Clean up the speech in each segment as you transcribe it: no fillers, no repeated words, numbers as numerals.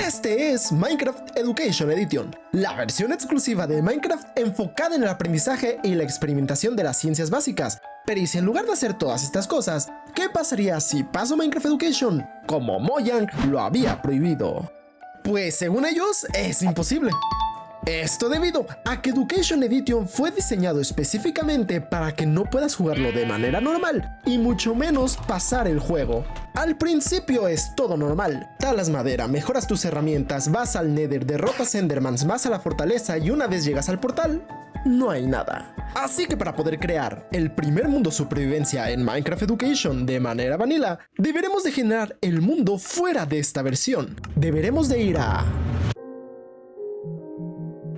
Este es Minecraft Education Edition, la versión exclusiva de Minecraft enfocada en el aprendizaje y la experimentación de las ciencias básicas. Pero ¿y si en lugar de hacer todas estas cosas, qué pasaría si paso Minecraft Education como Mojang lo había prohibido? Pues según ellos, es imposible. Esto debido a que Education Edition fue diseñado específicamente para que no puedas jugarlo de manera normal y mucho menos pasar el juego. Al principio es todo normal, talas madera, mejoras tus herramientas, vas al Nether, derrotas Endermans, vas a la fortaleza y una vez llegas al portal, no hay nada. Así que para poder crear el primer mundo supervivencia en Minecraft Education de manera vanilla, deberemos de generar el mundo fuera de esta versión. Deberemos de ir a...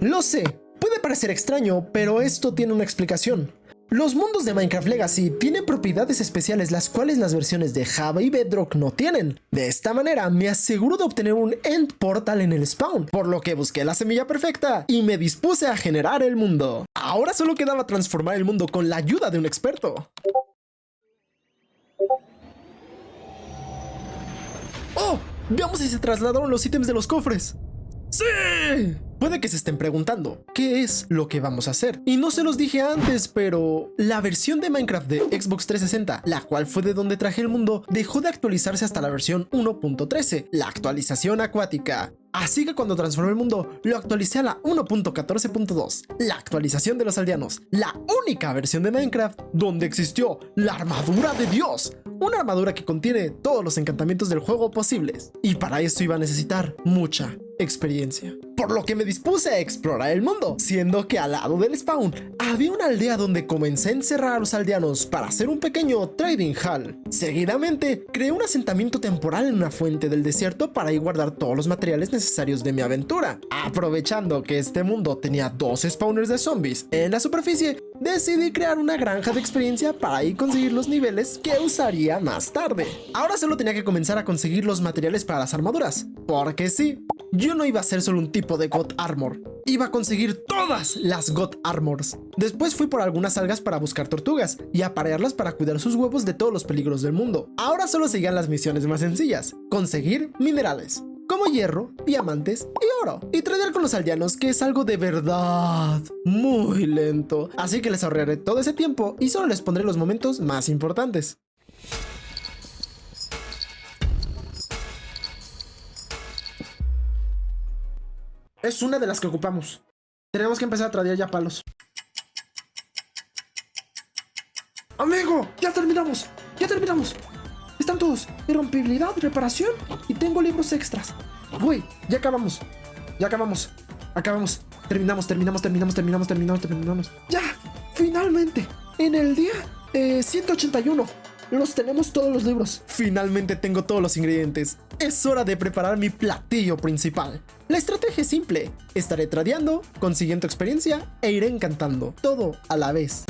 Lo sé, puede parecer extraño, pero esto tiene una explicación. Los mundos de Minecraft Legacy tienen propiedades especiales las cuales las versiones de Java y Bedrock no tienen. De esta manera me aseguro de obtener un End Portal en el spawn, por lo que busqué la semilla perfecta y me dispuse a generar el mundo. Ahora solo quedaba transformar el mundo con la ayuda de un experto. ¡Oh! Veamos si se trasladaron los ítems de los cofres. ¡Sí! Puede que se estén preguntando, ¿qué es lo que vamos a hacer? Y no se los dije antes, pero la versión de Minecraft de Xbox 360, la cual fue de donde traje el mundo, dejó de actualizarse hasta la versión 1.13, la actualización acuática. Así que cuando transformé el mundo, lo actualicé a la 1.14.2, la actualización de los aldeanos, la única versión de Minecraft donde existió la armadura de Dios, una armadura que contiene todos los encantamientos del juego posibles. Y para esto iba a necesitar mucha experiencia. Por lo que me dispuse a explorar el mundo, siendo que al lado del spawn había una aldea donde comencé a encerrar a los aldeanos para hacer un pequeño trading hall. Seguidamente, creé un asentamiento temporal en una fuente del desierto para ahí guardar todos los materiales necesarios de mi aventura. Aprovechando que este mundo tenía dos spawners de zombies en la superficie, decidí crear una granja de experiencia para ahí conseguir los niveles que usaría más tarde. Ahora solo tenía que comenzar a conseguir los materiales para las armaduras, porque sí, yo no iba a ser solo un tipo de God Armor, iba a conseguir todas las God Armors. Después fui por algunas algas para buscar tortugas y aparearlas para cuidar sus huevos de todos los peligros del mundo. Ahora solo seguían las misiones más sencillas: conseguir minerales como hierro, diamantes y oro, y tradear con los aldeanos, que es algo de verdad muy lento. Así que les ahorraré todo ese tiempo y solo les pondré los momentos más importantes. Es una de las que ocupamos. Tenemos que empezar a tradear ya palos. ¡Amigo! ¡Ya terminamos! ¡Ya terminamos! Están todos. Irrompibilidad, reparación y tengo libros extras. Uy, ya acabamos. Ya acabamos. Acabamos. Terminamos. ¡Ya! ¡Finalmente! En el día 181. Los tenemos todos los libros. Finalmente tengo todos los ingredientes. Es hora de preparar mi platillo principal. La estrategia es simple. Estaré tradeando, consiguiendo experiencia e iré encantando. Todo a la vez.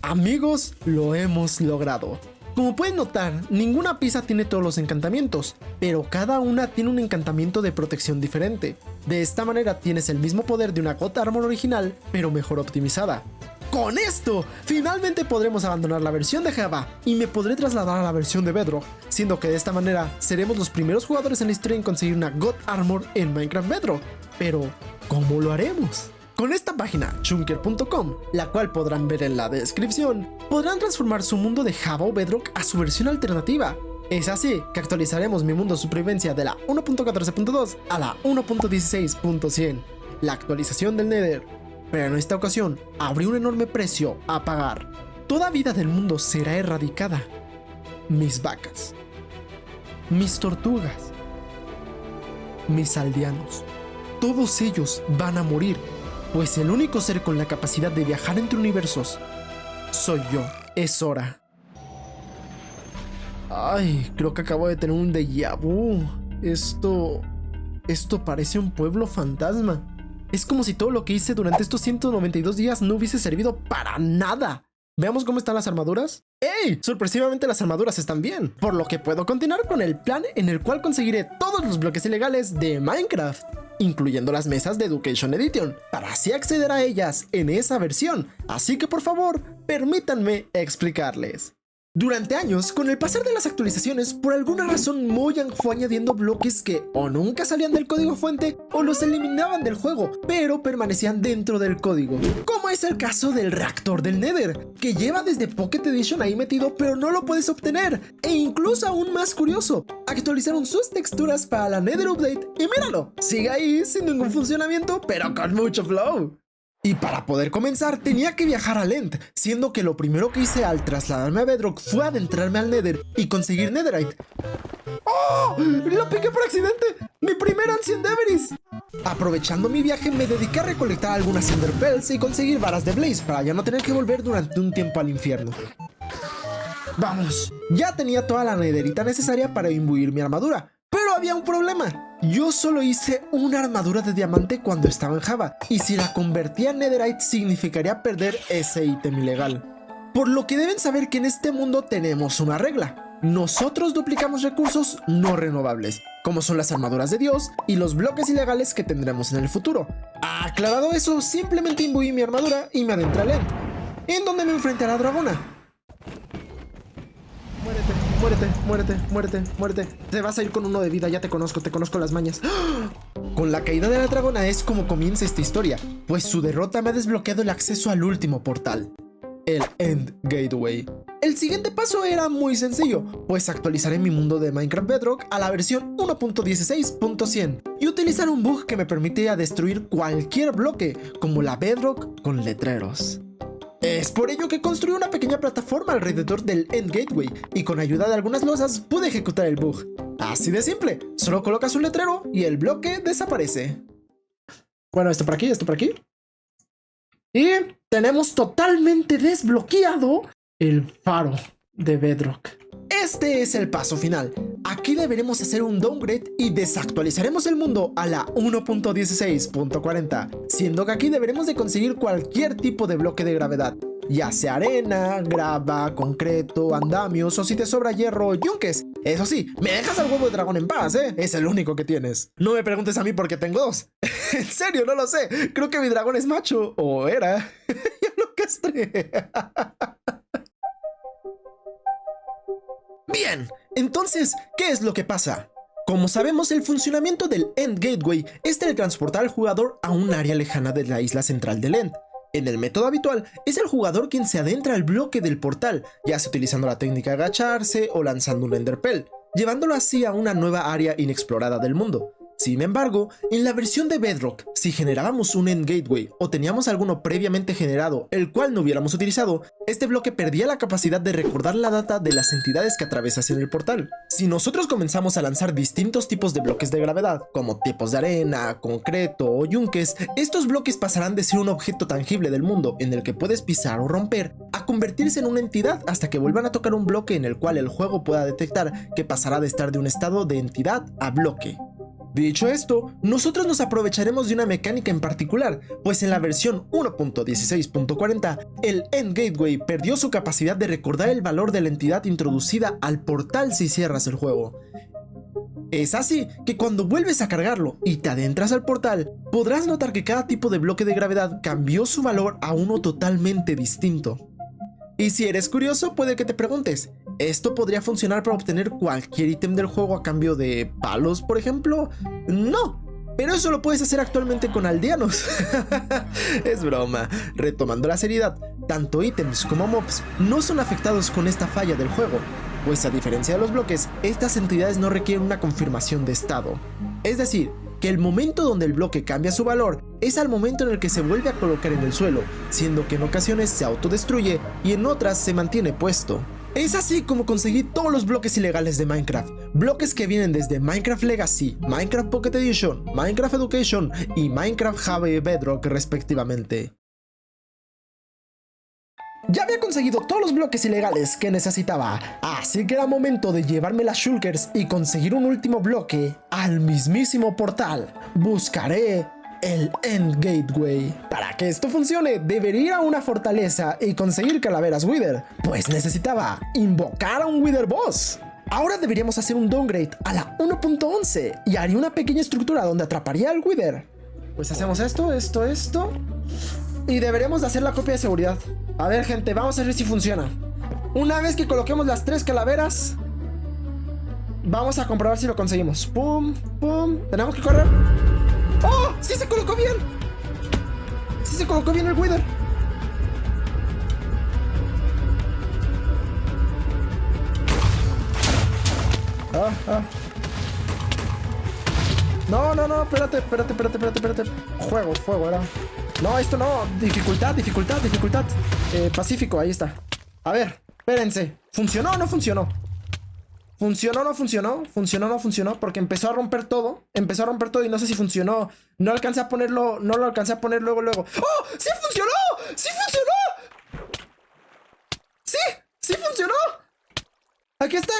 Amigos, lo hemos logrado. Como pueden notar, ninguna pieza tiene todos los encantamientos, pero cada una tiene un encantamiento de protección diferente. De esta manera tienes el mismo poder de una God Armor original, pero mejor optimizada. Con esto, finalmente podremos abandonar la versión de Java y me podré trasladar a la versión de Bedrock, siendo que de esta manera seremos los primeros jugadores en la historia en conseguir una God Armor en Minecraft Bedrock. Pero, ¿cómo lo haremos? Con esta página, chunker.com, la cual podrán ver en la descripción, podrán transformar su mundo de Java o Bedrock a su versión alternativa. Es así que actualizaremos mi mundo de supervivencia de la 1.14.2 a la 1.16.100, la actualización del Nether. Pero en esta ocasión, habrá un enorme precio a pagar. Toda vida del mundo será erradicada. Mis vacas, mis tortugas, mis aldeanos, todos ellos van a morir. Pues el único ser con la capacidad de viajar entre universos soy yo. Es hora. Ay, creo que acabo de tener un déjà vu. Esto parece un pueblo fantasma. Es como si todo lo que hice durante estos 192 días no hubiese servido para nada. Veamos cómo están las armaduras. ¡Ey! Sorpresivamente las armaduras están bien, por lo que puedo continuar con el plan en el cual conseguiré todos los bloques ilegales de Minecraft, incluyendo las mesas de Education Edition, para así acceder a ellas en esa versión. Así que por favor, permítanme explicarles. Durante años, con el pasar de las actualizaciones, por alguna razón Mojang fue añadiendo bloques que o nunca salían del código fuente o los eliminaban del juego, pero permanecían dentro del código. Como es el caso del reactor del Nether, que lleva desde Pocket Edition ahí metido pero no lo puedes obtener. E incluso aún más curioso, actualizaron sus texturas para la Nether Update y míralo, sigue ahí sin ningún funcionamiento pero con mucho flow. Y para poder comenzar tenía que viajar a End, siendo que lo primero que hice al trasladarme a Bedrock fue adentrarme al Nether y conseguir Netherite. ¡Oh! ¡Lo piqué por accidente! ¡Mi primer Ancient Everis! Aprovechando mi viaje me dediqué a recolectar algunas Ender Pearls y conseguir varas de Blaze para ya no tener que volver durante un tiempo al infierno. ¡Vamos! Ya tenía toda la netherita necesaria para imbuir mi armadura, pero había un problema. Yo solo hice una armadura de diamante cuando estaba en Java, y si la convertía en netherite significaría perder ese ítem ilegal. Por lo que deben saber que en este mundo tenemos una regla. Nosotros duplicamos recursos no renovables, como son las armaduras de Dios y los bloques ilegales que tendremos en el futuro. Aclarado eso, simplemente imbuí mi armadura y me adentré al End, en donde me enfrenté a la dragona. Muérete, muérete, muérete, muérete, muérete. Te vas a ir con uno de vida, ya te conozco las mañas. Con la caída de la dragona es como comienza esta historia, pues su derrota me ha desbloqueado el acceso al último portal, el End Gateway. El siguiente paso era muy sencillo, pues actualizaré mi mundo de Minecraft Bedrock a la versión 1.16.100 y utilizar un bug que me permitía destruir cualquier bloque, como la Bedrock con letreros. Es por ello que construí una pequeña plataforma alrededor del End Gateway y con ayuda de algunas losas pude ejecutar el bug. Así de simple, solo colocas un letrero y el bloque desaparece. Bueno, esto por aquí, esto por aquí. Y tenemos totalmente desbloqueado el faro de Bedrock. Este es el paso final. Aquí deberemos hacer un downgrade y desactualizaremos el mundo a la 1.16.40, siendo que aquí deberemos de conseguir cualquier tipo de bloque de gravedad, ya sea arena, grava, concreto, andamios o si te sobra hierro, yunques. Eso sí, me dejas al huevo de dragón en paz, es el único que tienes. No me preguntes a mí porque tengo dos. En serio, no lo sé. Creo que mi dragón es macho, o era. Ya lo castré. Bien, entonces, ¿qué es lo que pasa? Como sabemos, el funcionamiento del End Gateway es teletransportar al jugador a un área lejana de la isla central del End. En el método habitual, es el jugador quien se adentra al bloque del portal, ya sea utilizando la técnica de agacharse o lanzando un Ender Pearl, llevándolo así a una nueva área inexplorada del mundo. Sin embargo, en la versión de Bedrock, si generábamos un End Gateway o teníamos alguno previamente generado, el cual no hubiéramos utilizado, este bloque perdía la capacidad de recordar la data de las entidades que atravesasen el portal. Si nosotros comenzamos a lanzar distintos tipos de bloques de gravedad, como tipos de arena, concreto o yunques, estos bloques pasarán de ser un objeto tangible del mundo en el que puedes pisar o romper, a convertirse en una entidad hasta que vuelvan a tocar un bloque en el cual el juego pueda detectar que pasará de estar de un estado de entidad a bloque. Dicho esto, nosotros nos aprovecharemos de una mecánica en particular, pues en la versión 1.16.40, el End Gateway perdió su capacidad de recordar el valor de la entidad introducida al portal si cierras el juego. Es así que cuando vuelves a cargarlo y te adentras al portal, podrás notar que cada tipo de bloque de gravedad cambió su valor a uno totalmente distinto. Y si eres curioso, puede que te preguntes, ¿esto podría funcionar para obtener cualquier ítem del juego a cambio de palos, por ejemplo? No, pero eso lo puedes hacer actualmente con aldeanos. Es broma. Retomando la seriedad, tanto ítems como mobs no son afectados con esta falla del juego, pues a diferencia de los bloques, estas entidades no requieren una confirmación de estado. Es decir, que el momento donde el bloque cambia su valor es al momento en el que se vuelve a colocar en el suelo, siendo que en ocasiones se autodestruye y en otras se mantiene puesto. Es así como conseguí todos los bloques ilegales de Minecraft, bloques que vienen desde Minecraft Legacy, Minecraft Pocket Edition, Minecraft Education y Minecraft Java y Bedrock respectivamente. Ya había conseguido todos los bloques ilegales que necesitaba, así que era momento de llevarme las shulkers y conseguir un último bloque al mismísimo portal. Buscaré el End Gateway. Para que esto funcione, debería ir a una fortaleza y conseguir calaveras Wither, pues necesitaba invocar a un Wither Boss. Ahora deberíamos hacer un downgrade a la 1.11 y haría una pequeña estructura donde atraparía al Wither. Pues hacemos esto y deberemos de hacer la copia de seguridad. A ver, gente, vamos a ver si funciona. Una vez que coloquemos las 3 calaveras, vamos a comprobar si lo conseguimos. Pum, pum. Tenemos que correr. ¡Oh! ¡Sí se colocó bien! ¡Sí se colocó bien el Wither! No, espérate. Fuego, era. No, esto no. Dificultad. Pacífico, ahí está. A ver, espérense. ¿Funcionó o no funcionó? ¿Funcionó o no funcionó? ¿Funcionó o no funcionó? Porque empezó a romper todo. Y no sé si funcionó. No alcancé a ponerlo. No lo alcancé a poner luego. ¡Oh! ¡Sí funcionó! ¡Sí funcionó! ¡Sí funcionó! Aquí está.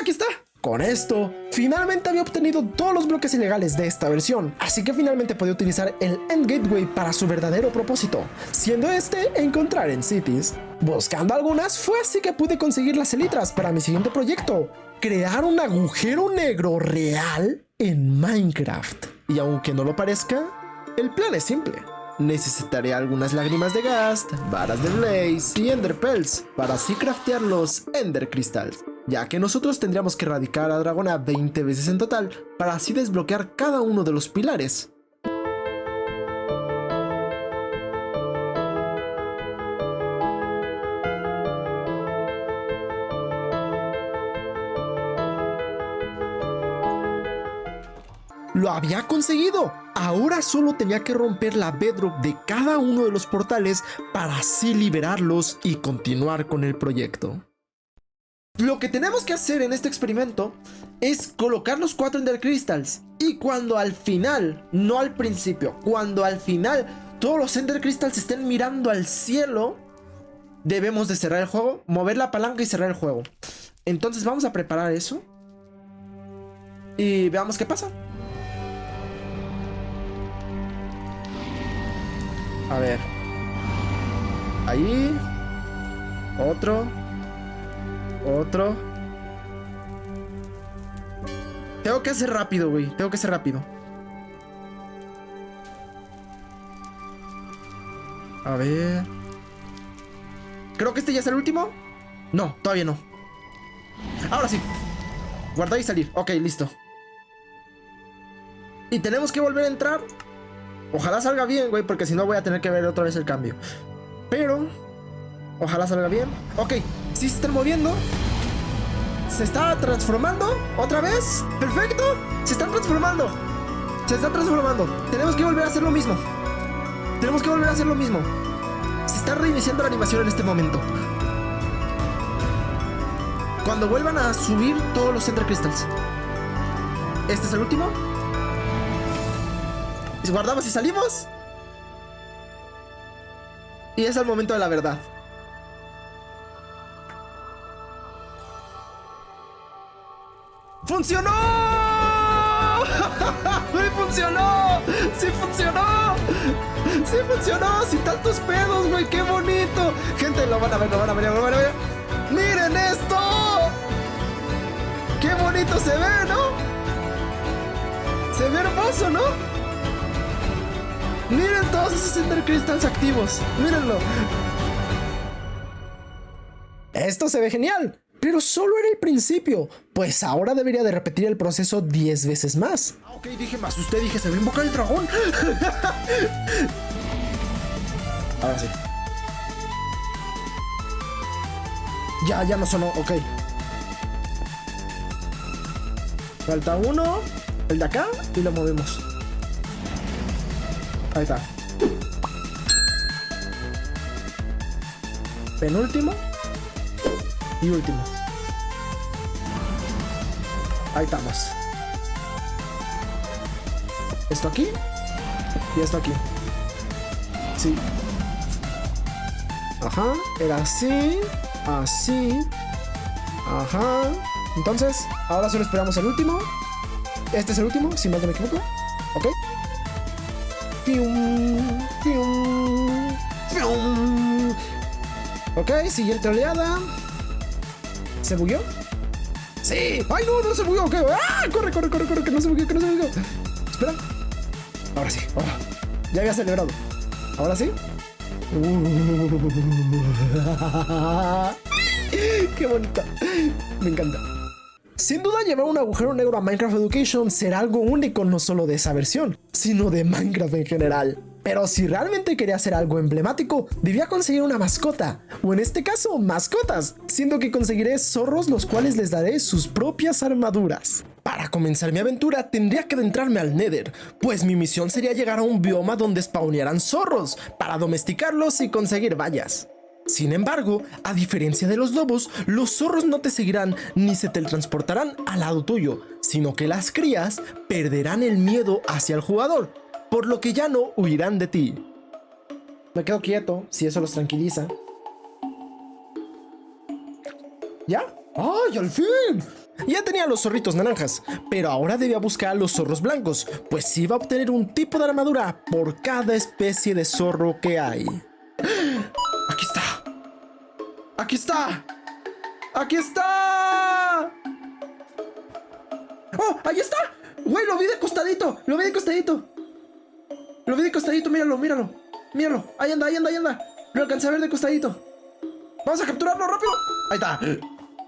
Con esto, finalmente había obtenido todos los bloques ilegales de esta versión, así que finalmente podía utilizar el End Gateway para su verdadero propósito, siendo este encontrar en cities. Buscando algunas, fue así que pude conseguir las elitras para mi siguiente proyecto: crear un agujero negro real en Minecraft. Y aunque no lo parezca, el plan es simple. Necesitaré algunas lágrimas de Ghast, varas de Blaze y Ender Pearls para así craftear los Ender Crystals, ya que nosotros tendríamos que erradicar a Dragona 20 veces en total para así desbloquear cada uno de los pilares. ¡Lo había conseguido! Ahora solo tenía que romper la bedrock de cada uno de los portales para así liberarlos y continuar con el proyecto. Lo que tenemos que hacer en este experimento es colocar los 4 Ender Crystals, y cuando al final, no al principio, cuando al final todos los Ender Crystals estén mirando al cielo, debemos de cerrar el juego, mover la palanca y cerrar el juego. Entonces vamos a preparar eso y veamos qué pasa. A ver. Ahí. Otro. Tengo que hacer rápido, güey. A ver. Creo que este ya es el último. No, todavía no. Ahora sí. Guardar y salir. Ok, listo. Y tenemos que volver a entrar. Ojalá salga bien, güey, porque si no voy a tener que ver otra vez el cambio. Pero ojalá salga bien. Ok, sí se están moviendo. Se está transformando otra vez. Perfecto. Se están transformando. Tenemos que volver a hacer lo mismo. Se está reiniciando la animación en este momento. Cuando vuelvan a subir todos los Ender Crystals. Este es el último. Guardamos y salimos. Y es el momento de la verdad. ¡Funcionó! ¡Funcionó! ¡Sí funcionó! ¡Sin tantos pedos, güey! ¡Qué bonito! Gente, lo van a ver. ¡Miren esto! ¡Qué bonito se ve, ¿no? Se ve hermoso, ¿no? Miren todos esos Ender Crystals activos. Mírenlo. Esto se ve genial, pero solo era el principio, pues ahora debería de repetir el proceso 10 veces más. Ok, me asusté, se va a invocar el dragón. Ahora sí. Ya no sonó, ok. Falta uno, el de acá, y lo movemos. Ahí está. Penúltimo y último. Ahí estamos. Esto aquí y esto aquí. Sí. Ajá. Era así. Así. Ajá. Entonces, ahora solo esperamos el último. Este es el último, si mal no me equivoco. Ok. Ok, siguiente oleada. ¿Se bugueó? ¡Sí! ¡Ay, no se bugueó! Okay. ¡Ah! ¡Corre! Que no se bugueó, Espera. Ahora sí. Oh, ya había celebrado. ¿Ahora sí? ¡Qué bonito! Me encanta. Sin duda, llevar un agujero negro a Minecraft Education será algo único no solo de esa versión, sino de Minecraft en general. Pero si realmente quería hacer algo emblemático, debía conseguir una mascota, o en este caso, mascotas, siendo que conseguiré zorros los cuales les daré sus propias armaduras. Para comenzar mi aventura tendría que adentrarme al Nether, pues mi misión sería llegar a un bioma donde spawnearan zorros, para domesticarlos y conseguir vallas. Sin embargo, a diferencia de los lobos, los zorros no te seguirán ni se teletransportarán al lado tuyo, sino que las crías perderán el miedo hacia el jugador, por lo que ya no huirán de ti. Me quedo quieto, si eso los tranquiliza. ¿Ya? ¡Ay, al fin! Ya tenía los zorritos naranjas, pero ahora debía buscar a los zorros blancos, pues iba a obtener un tipo de armadura por cada especie de zorro que hay. ¡Aquí está! ¡Aquí está! ¡Aquí está! ¡Oh! ¡Ahí está! ¡Güey, lo vi de costadito! ¡Lo vi de costadito! ¡Lo vi de costadito! ¡Míralo, míralo! ¡Míralo! ¡Ahí anda, ahí anda, ahí anda! Lo alcancé a ver de costadito. ¡Vamos a capturarlo rápido! ¡Ahí está!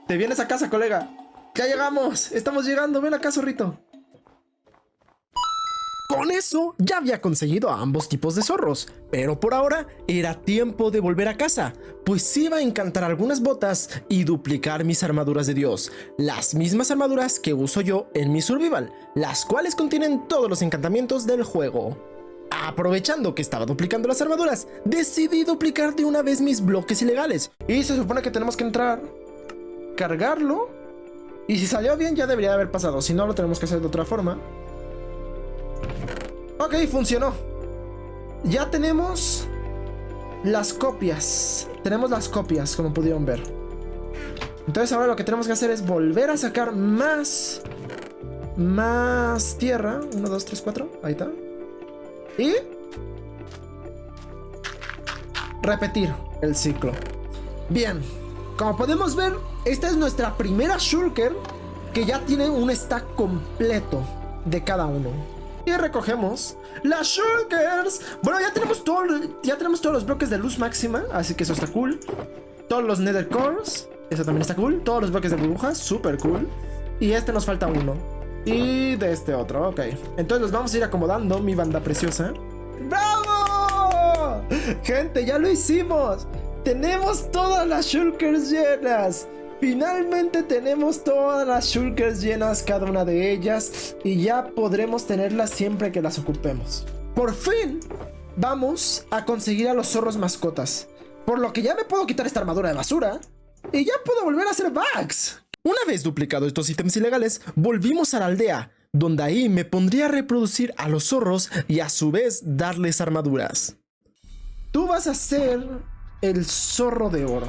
Te vienes a casa, colega. ¡Ya llegamos! ¡Estamos llegando! ¡Ven acá, zorrito! Con eso ya había conseguido a ambos tipos de zorros, pero por ahora era tiempo de volver a casa, pues iba a encantar algunas botas y duplicar mis armaduras de Dios, las mismas armaduras que uso yo en mi survival, las cuales contienen todos los encantamientos del juego. Aprovechando que estaba duplicando las armaduras, decidí duplicar de una vez mis bloques ilegales, y se supone que tenemos que entrar, cargarlo, y si salió bien ya debería haber pasado, si no lo tenemos que hacer de otra forma. Ok, funcionó. Ya tenemos las copias. Tenemos las copias, como pudieron ver. Entonces ahora lo que tenemos que hacer es volver a sacar más tierra. 1, 2, 3, 4. Ahí está. Y repetir el ciclo. Bien, como podemos ver, esta es nuestra primera shulker que ya tiene un stack completo de cada uno. Y recogemos las shulkers. Bueno, ya tenemos todos los bloques de luz máxima, así que eso está cool. Todos los nether cores, eso también está cool. Todos los bloques de burbujas, super cool. Y este nos falta uno. Y de este otro, ok. Entonces los vamos a ir acomodando, mi banda preciosa. ¡Bravo! Gente, ya lo hicimos. Tenemos todas las shulkers llenas. Finalmente tenemos todas las shulkers llenas, cada una de ellas, y ya podremos tenerlas siempre que las ocupemos. Por fin vamos a conseguir a los zorros mascotas, por lo que ya me puedo quitar esta armadura de basura y ya puedo volver a hacer bugs. Una vez duplicado estos ítems ilegales, volvimos a la aldea, donde ahí me pondría a reproducir a los zorros y a su vez darles armaduras. Tú vas a ser el zorro de oro,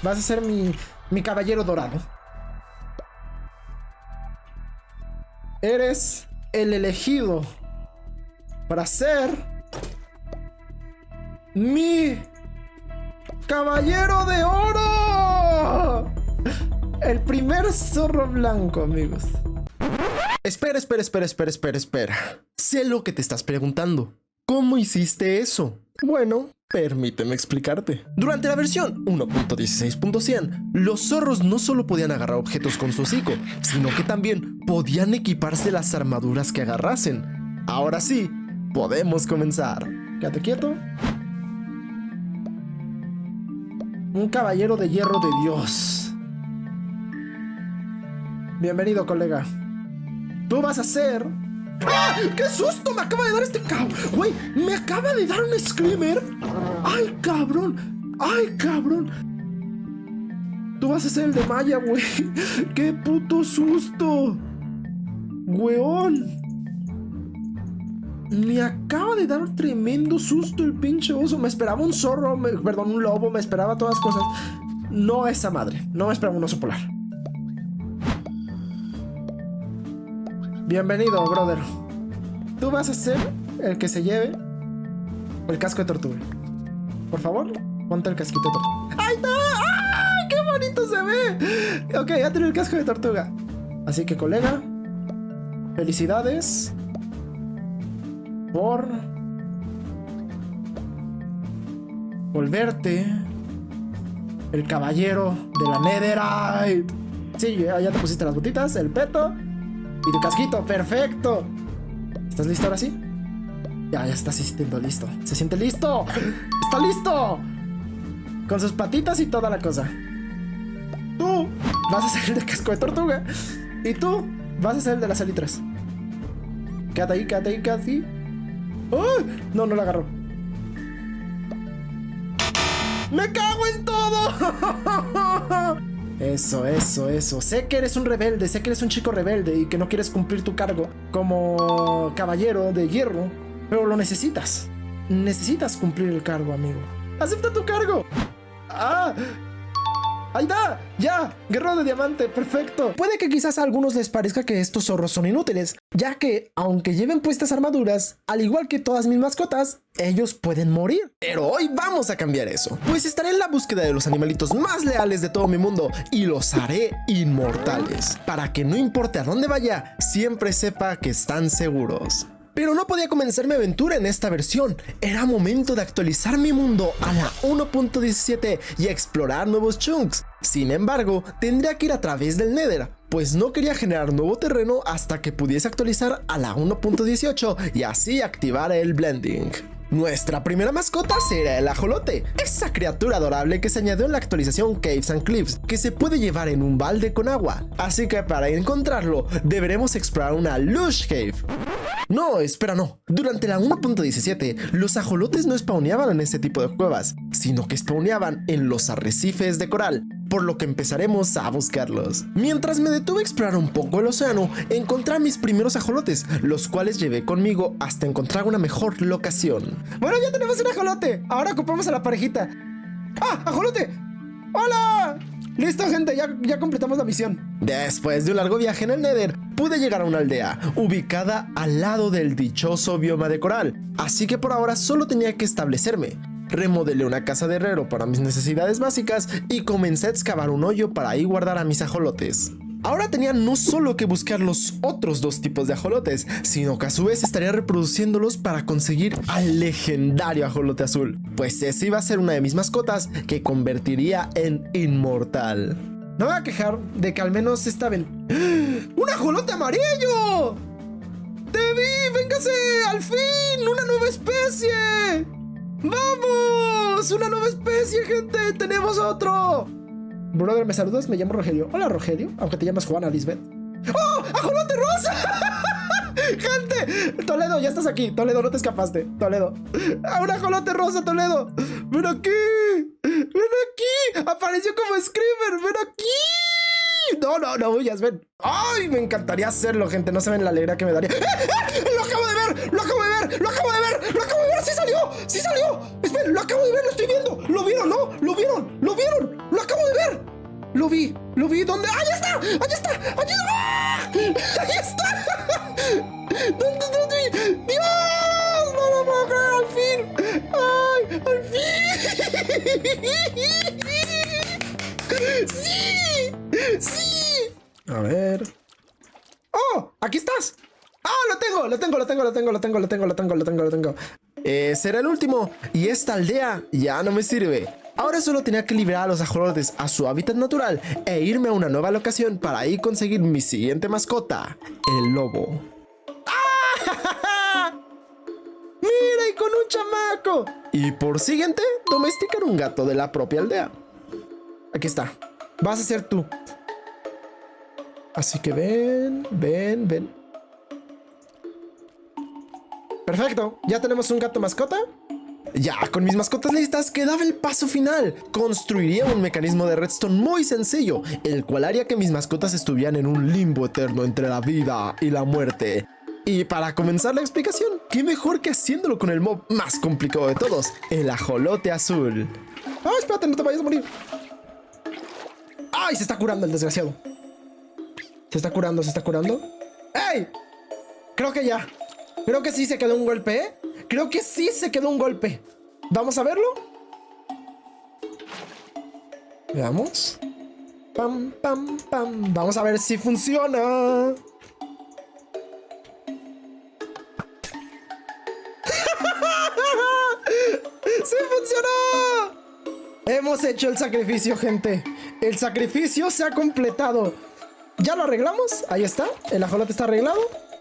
vas a ser mi caballero dorado. Eres el elegido para ser mi caballero de oro. El primer zorro blanco, amigos. Espera. Sé lo que te estás preguntando. ¿Cómo hiciste eso? Bueno, permíteme explicarte. Durante la versión 1.16.100, los zorros no solo podían agarrar objetos con su hocico, sino que también podían equiparse las armaduras que agarrasen. Ahora sí, podemos comenzar. Quédate quieto. Un caballero de hierro de Dios. Bienvenido, colega. Tú vas a ser... ¡Ah! ¡Qué susto! Me acaba de dar este cabrón. Güey, me acaba de dar un screamer. ¡Ay, cabrón! ¡Ay, cabrón! Tú vas a ser el de Maya, güey. ¡Qué puto susto! ¡Weón! Me acaba de dar un tremendo susto el pinche oso. Me esperaba un zorro, perdón, un lobo. Me esperaba todas las cosas. No esa madre. No me esperaba un oso polar. Bienvenido, brother. Tú vas a ser el que se lleve el casco de tortuga. Por favor, ponte el casquito de tortuga. ¡Ahí está! ¡Ay, qué bonito se ve! Ok, ya tiene el casco de tortuga. Así que, colega, felicidades por volverte El caballero de la Netherite. Sí, ya te pusiste las botitas, el peto y tu casquito. ¡Perfecto! ¿Estás listo ahora sí? Ya está sintiendo listo. ¡Se siente listo! ¡Está listo! Con sus patitas y toda la cosa. Tú vas a ser el de casco de tortuga. Y tú vas a ser el de las alitras. Quédate ahí, quédate ahí, quédate ahí. ¡Oh! No la agarró. ¡Me cago en todo! Eso. Sé que eres un rebelde, sé que eres un chico rebelde y que no quieres cumplir tu cargo como caballero de hierro, pero lo necesitas. Necesitas cumplir el cargo, amigo. ¡Acepta tu cargo! ¡Ah! ¡Ahí está! ¡Ya! ¡Guerrero de diamante! ¡Perfecto! Puede que quizás a algunos les parezca que estos zorros son inútiles, ya que, aunque lleven puestas armaduras, al igual que todas mis mascotas, ellos pueden morir. Pero hoy vamos a cambiar eso, pues estaré en la búsqueda de los animalitos más leales de todo mi mundo y los haré inmortales, para que no importe a dónde vaya, siempre sepa que están seguros. Pero no podía comenzar mi aventura en esta versión. Era momento de actualizar mi mundo a la 1.17 y explorar nuevos chunks. Sin embargo, tendría que ir a través del Nether, pues no quería generar nuevo terreno hasta que pudiese actualizar a la 1.18 y así activar el blending. Nuestra primera mascota será el ajolote, esa criatura adorable que se añadió en la actualización Caves and Cliffs, que se puede llevar en un balde con agua. Así que para encontrarlo, deberemos explorar una Lush Cave. No, espera, no. Durante la 1.17, los ajolotes no spawneaban en este tipo de cuevas, sino que spawneaban en los arrecifes de coral, por lo que empezaremos a buscarlos. Mientras me detuve a explorar un poco el océano, encontré a mis primeros ajolotes, los cuales llevé conmigo hasta encontrar una mejor locación. Bueno, ya tenemos un ajolote. Ahora ocupamos a la parejita. ¡Ah, ajolote! ¡Hola! Listo, gente, ya completamos la misión. Después de un largo viaje en el Nether, pude llegar a una aldea ubicada al lado del dichoso bioma de coral, así que por ahora solo tenía que establecerme. Remodelé una casa de herrero para mis necesidades básicas y comencé a excavar un hoyo para ahí guardar a mis ajolotes. Ahora tenía no solo que buscar los otros dos tipos de ajolotes, sino que a su vez estaría reproduciéndolos para conseguir al legendario ajolote azul, pues ese iba a ser una de mis mascotas que convertiría en inmortal. No me voy a quejar de que al menos esta ven... ¡Un ajolote amarillo! ¡Te vi! ¡Véngase! ¡Al fin! ¡Una nueva especie! ¡Vamos! ¡Una nueva especie, gente! ¡Tenemos otro! Brother, ¿me saludas? Me llamo Rogelio. Hola, Rogelio. Aunque te llamas Juana, Lisbeth. ¡Oh! ¡Ajolote rosa! ¡Gente! Toledo, ya estás aquí. Toledo, no te escapaste. Toledo. ¡Un ajolote rosa, Toledo! ¡Ven aquí! ¡Ven aquí! ¡Apareció como Screamer! ¡Ven aquí! No huyas, ven. ¡Ay! Me encantaría hacerlo, gente. No saben la alegría que me daría. ¡Lo acabo de ver! ¡Lo acabo de ver! ¡Lo acabo de ver! ¡Lo acabo de ver! ¡Sí salió! ¡Sí salió! Esperen, lo acabo de ver, lo estoy viendo. ¿Lo vieron, no? ¿Lo vieron? ¡Lo vieron! ¡Lo acabo de ver! Lo vi. ¿Dónde? ¡Ahí está! ¡Ahí está! ¡Ahí está! ¿Dónde? ¡Dios! ¡No lo puedo creer! ¡Al fin! ¡Ay! ¡Al fin! ¡Sí! ¡Sí! A ver. ¡Oh! ¡Aquí estás! ¡Ah! Lo tengo. Será el último. Y esta aldea ya no me sirve. Ahora solo tenía que liberar a los ajolotes a su hábitat natural e irme a una nueva locación para ahí conseguir mi siguiente mascota, el lobo. ¡Ah! ¡Mira! Y con un chamaco. Y por siguiente, domesticar un gato de la propia aldea. Aquí está. Vas a ser tú. Así que ven. Perfecto, ya tenemos un gato mascota. Ya con mis mascotas listas quedaba el paso final. Construiría un mecanismo de redstone muy sencillo, el cual haría que mis mascotas estuvieran en un limbo eterno entre la vida y la muerte. Y para comenzar la explicación, qué mejor que haciéndolo con el mob más complicado de todos, el ajolote azul. ¡Ah, espérate, no te vayas a morir! ¡Ay, se está curando el desgraciado! Se está curando. ¡Ey! Creo que sí se quedó un golpe, ¿eh? Creo que sí se quedó un golpe. ¿Vamos a verlo? Veamos. Pam. Vamos a ver si funciona. ¡Sí funcionó! Hemos hecho el sacrificio, gente. El sacrificio se ha completado. ¿Ya lo arreglamos? Ahí está. El ajolote está arreglado.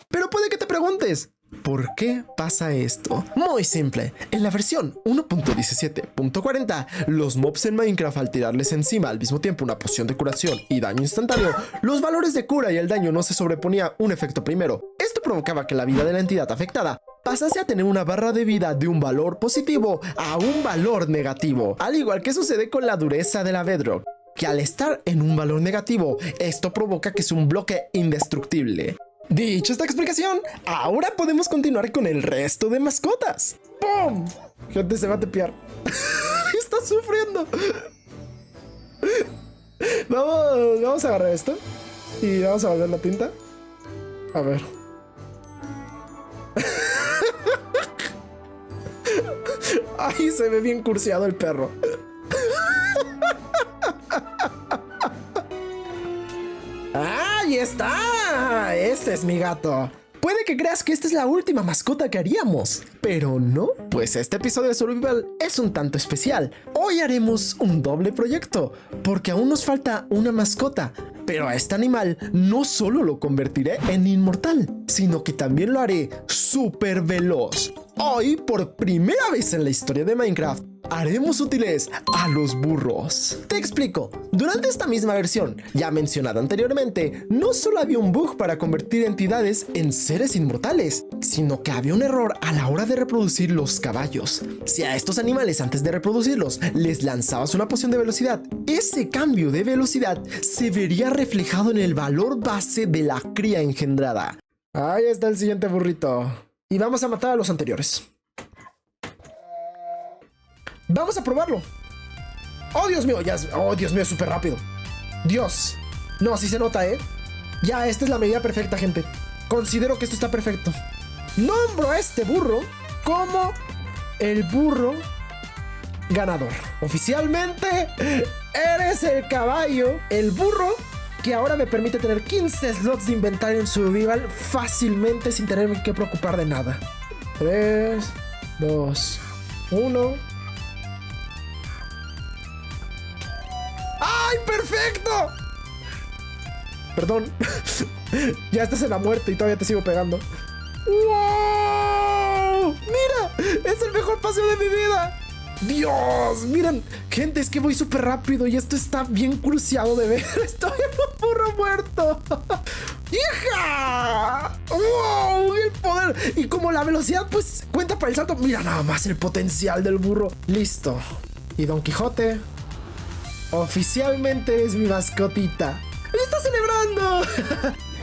Pero puede que te preguntes, ¿por qué pasa esto? Muy simple. En la versión 1.17.40, los mobs en Minecraft, al tirarles encima al mismo tiempo una poción de curación y daño instantáneo, los valores de cura y el daño no se sobreponía un efecto primero. Esto provocaba que la vida de la entidad afectada pasase a tener una barra de vida de un valor positivo a un valor negativo, al igual que sucede con la dureza de la Bedrock, que al estar en un valor negativo, esto provoca que es un bloque indestructible. Dicho esta explicación, ahora podemos continuar con el resto de mascotas. ¡Pum! Gente, se va a tepear. Está sufriendo. Vamos a agarrar esto y vamos a volver la tinta. A ver. Ay, se ve bien cursiado el perro. ¡Ahí está! Este es mi gato. Puede que creas que esta es la última mascota que haríamos, pero no, pues este episodio de Survival es un tanto especial. Hoy haremos un doble proyecto, porque aún nos falta una mascota, pero a este animal no solo lo convertiré en inmortal, sino que también lo haré súper veloz. Hoy, por primera vez en la historia de Minecraft, haremos útiles a los burros. Te explico. Durante esta misma versión, ya mencionada anteriormente, no solo había un bug para convertir entidades en seres inmortales, sino que había un error a la hora de reproducir los caballos. Si a estos animales, antes de reproducirlos, les lanzabas una poción de velocidad, ese cambio de velocidad se vería reflejado en el valor base de la cría engendrada. Ahí está el siguiente burrito. Y vamos a matar a los anteriores. Vamos a probarlo. Oh, Dios mío, oh, Dios mío, súper rápido. Dios. No, sí se nota, ¿eh? Ya, esta es la medida perfecta, gente. Considero que esto está perfecto. Nombro a este burro como el burro ganador. Oficialmente, eres el caballo, el burro que ahora me permite tener 15 slots de inventario en Survival fácilmente sin tenerme que preocupar de nada. 3, 2, 1... ¡Ay, perfecto! Perdón. Ya estás en la muerte y todavía te sigo pegando. ¡Wow! ¡Mira! ¡Es el mejor paseo de mi vida! ¡Dios! Miren, gente, es que voy súper rápido y esto está bien cruciado de ver. Estoy en un burro muerto. ¡Hija! ¡Wow! ¡El poder! Y como la velocidad, pues, cuenta para el salto. Mira nada más el potencial del burro. Listo. Y Don Quijote... oficialmente es mi mascotita. ¡Está celebrando!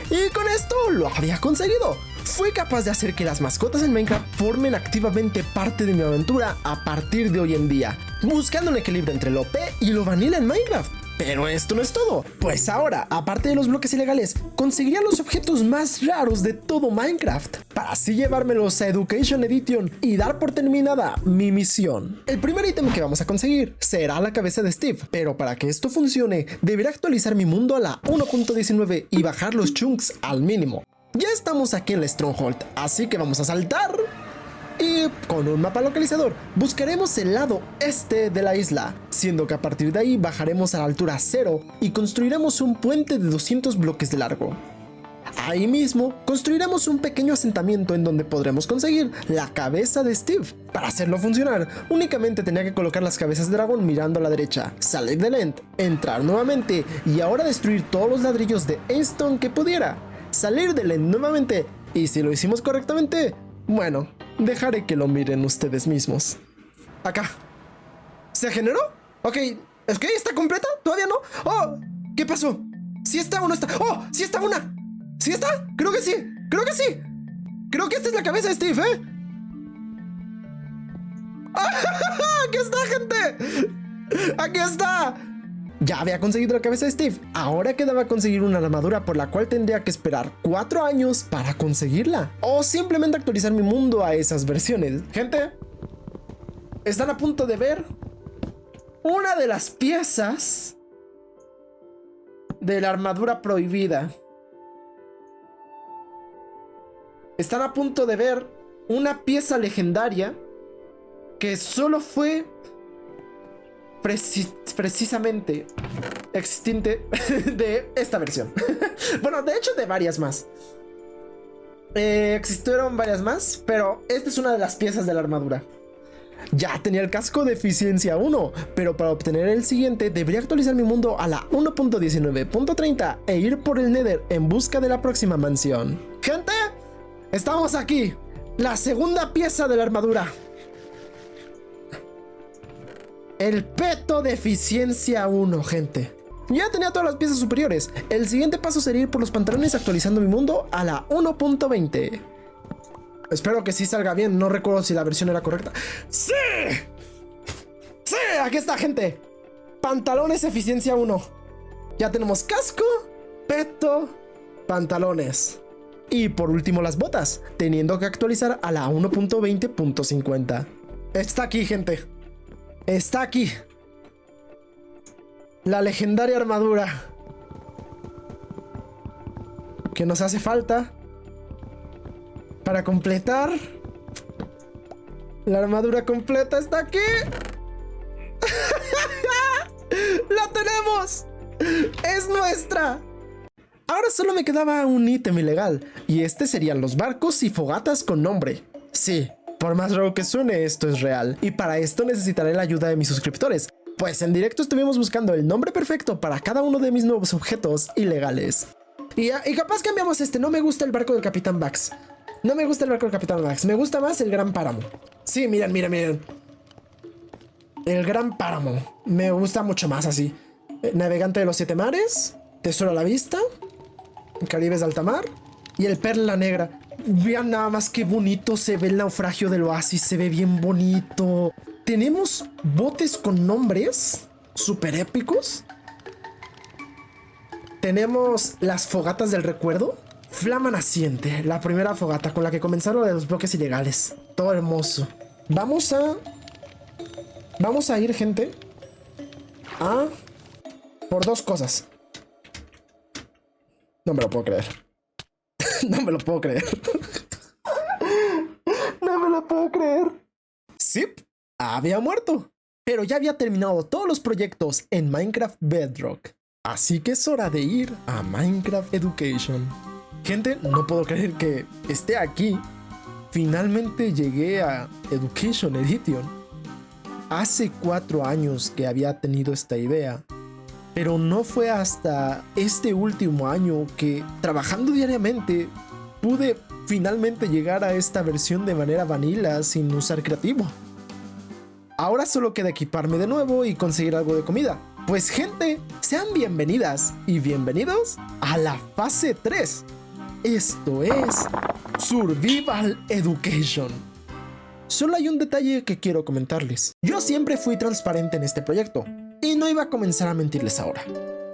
Y con esto lo había conseguido. Fui capaz de hacer que las mascotas en Minecraft formen activamente parte de mi aventura a partir de hoy en día, buscando un equilibrio entre lo OP y lo vanilla en Minecraft. Pero esto no es todo, pues ahora, aparte de los bloques ilegales, conseguiría los objetos más raros de todo Minecraft, para así llevármelos a Education Edition y dar por terminada mi misión. El primer ítem que vamos a conseguir será la cabeza de Steve, pero para que esto funcione, deberé actualizar mi mundo a la 1.19 y bajar los chunks al mínimo. Ya estamos aquí en la Stronghold, así que vamos a saltar. Y con un mapa localizador buscaremos el lado este de la isla, siendo que a partir de ahí bajaremos a la altura 0 y construiremos un puente de 200 bloques de largo. Ahí mismo construiremos un pequeño asentamiento en donde podremos conseguir la cabeza de Steve. Para hacerlo funcionar, únicamente tenía que colocar las cabezas de dragón mirando a la derecha, salir del end, entrar nuevamente y ahora destruir todos los ladrillos de Stone que pudiera, salir del end nuevamente y si lo hicimos correctamente, bueno, dejaré que lo miren ustedes mismos. Acá. ¿Se generó? Ok, ¿es que está completa? ¿Todavía no? Oh, ¿qué pasó? ¿Sí está o no está? ¡Oh! ¡Sí está una! ¿Sí está? Creo que sí. Creo que sí. Creo que esta es la cabeza de Steve, ¿eh? ¡Aquí está, gente! ¡Aquí está! Ya había conseguido la cabeza de Steve. Ahora quedaba conseguir una armadura por la cual tendría que esperar 4 años para conseguirla. O simplemente actualizar mi mundo a esas versiones. Gente, están a punto de ver una de las piezas de la armadura prohibida. Están a punto de ver una pieza legendaria que solo fue precisamente existente de esta versión. Bueno, de hecho de varias más. Existieron varias más, pero esta es una de las piezas de la armadura. Ya tenía el casco de eficiencia 1, pero para obtener el siguiente debería actualizar mi mundo a la 1.19.30 e ir por el Nether en busca de la próxima mansión. Gente, estamos aquí. La segunda pieza de la armadura. El peto de eficiencia 1, gente. Ya tenía todas las piezas superiores. El siguiente paso sería ir por los pantalones actualizando mi mundo a la 1.20. Espero que sí salga bien. No recuerdo si la versión era correcta. ¡Sí! ¡Sí! Aquí está, gente. Pantalones eficiencia 1. Ya tenemos casco, peto, pantalones. Y por último las botas, teniendo que actualizar a la 1.20.50. Está aquí, gente. Está aquí. La legendaria armadura que nos hace falta para completar. La armadura completa está aquí. ¡La tenemos! ¡Es nuestra! Ahora solo me quedaba un ítem ilegal, y este serían los barcos y fogatas con nombre. Sí, por más raro que suene, esto es real, y para esto necesitaré la ayuda de mis suscriptores, pues en directo estuvimos buscando el nombre perfecto para cada uno de mis nuevos objetos ilegales. Y capaz cambiamos este. No me gusta el barco del Capitán Bax. No me gusta el barco del Capitán Bax. Me gusta más el Gran Páramo. Sí, miren, miren, miren. El Gran Páramo. Me gusta mucho más así. Navegante de los 7 mares. Tesoro a la vista. Caribes de alta mar. Y el Perla Negra. Vean nada más qué bonito se ve el naufragio del oasis. Se ve bien bonito. Tenemos botes con nombres súper épicos. Tenemos las fogatas del recuerdo. Flama naciente, la primera fogata con la que comenzaron los bloques ilegales. Todo hermoso. Vamos a ir, gente, a por dos cosas. No me lo puedo creer. No me lo puedo creer. No me lo puedo creer. Zip había muerto, pero ya había terminado todos los proyectos en Minecraft Bedrock. Así que es hora de ir a Minecraft Education. Gente, no puedo creer que esté aquí. Finalmente llegué a Education Edition. Hace 4 años que había tenido esta idea, pero no fue hasta este último año que, trabajando diariamente, pude finalmente llegar a esta versión de manera vanilla sin usar creativo. Ahora solo queda equiparme de nuevo y conseguir algo de comida. Pues gente, sean bienvenidas y bienvenidos a la fase 3. Esto es Survival Education. Solo hay un detalle que quiero comentarles. Yo siempre fui transparente en este proyecto y no iba a comenzar a mentirles ahora.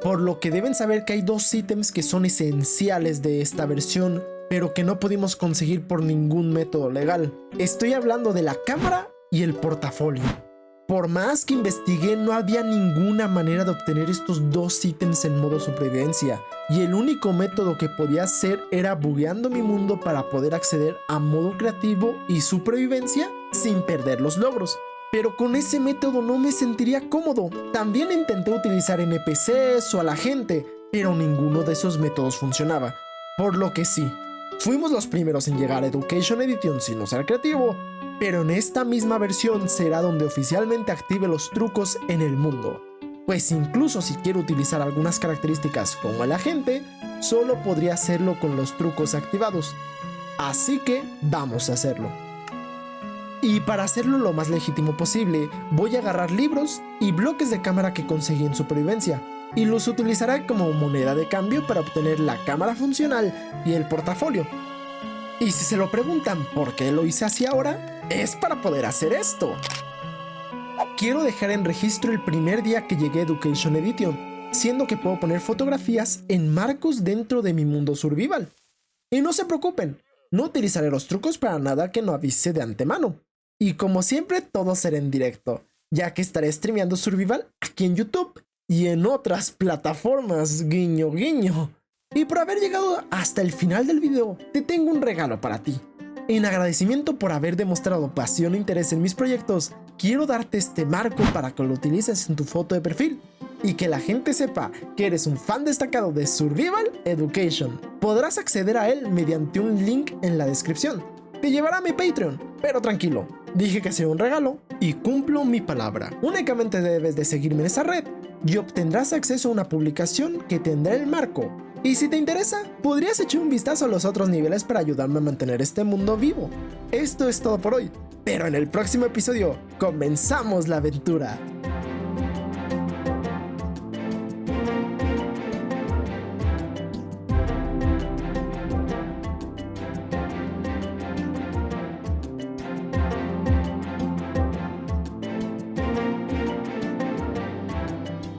Por lo que deben saber que hay 2 ítems que son esenciales de esta versión, pero que no pudimos conseguir por ningún método legal. Estoy hablando de la cámara y el portafolio. Por más que investigué, no había ninguna manera de obtener estos 2 ítems en modo supervivencia, y el único método que podía hacer era bugueando mi mundo para poder acceder a modo creativo y supervivencia sin perder los logros. Pero con ese método no me sentiría cómodo. También intenté utilizar NPCs o a la gente, pero ninguno de esos métodos funcionaba. Por lo que sí, fuimos los primeros en llegar a Education Edition sin usar creativo, pero en esta misma versión será donde oficialmente active los trucos en el mundo. Pues incluso si quiero utilizar algunas características como el agente, solo podría hacerlo con los trucos activados. Así que vamos a hacerlo. Y para hacerlo lo más legítimo posible, voy a agarrar libros y bloques de cámara que conseguí en supervivencia, y los utilizaré como moneda de cambio para obtener la cámara funcional y el portafolio. Y si se lo preguntan por qué lo hice así ahora, es para poder hacer esto. Quiero dejar en registro el primer día que llegué a Education Edition, siendo que puedo poner fotografías en marcos dentro de mi mundo survival. Y no se preocupen, no utilizaré los trucos para nada que no avise de antemano. Y como siempre, todo será en directo, ya que estaré streameando survival aquí en YouTube y en otras plataformas, guiño guiño. Y por haber llegado hasta el final del video, te tengo un regalo para ti. En agradecimiento por haber demostrado pasión e interés en mis proyectos, quiero darte este marco para que lo utilices en tu foto de perfil y que la gente sepa que eres un fan destacado de Survival Education. Podrás acceder a él mediante un link en la descripción. Te llevará a mi Patreon, pero tranquilo, dije que sea un regalo y cumplo mi palabra. Únicamente debes de seguirme en esa red y obtendrás acceso a una publicación que tendrá el marco. Y si te interesa, podrías echar un vistazo a los otros niveles para ayudarme a mantener este mundo vivo. Esto es todo por hoy, pero en el próximo episodio comenzamos la aventura.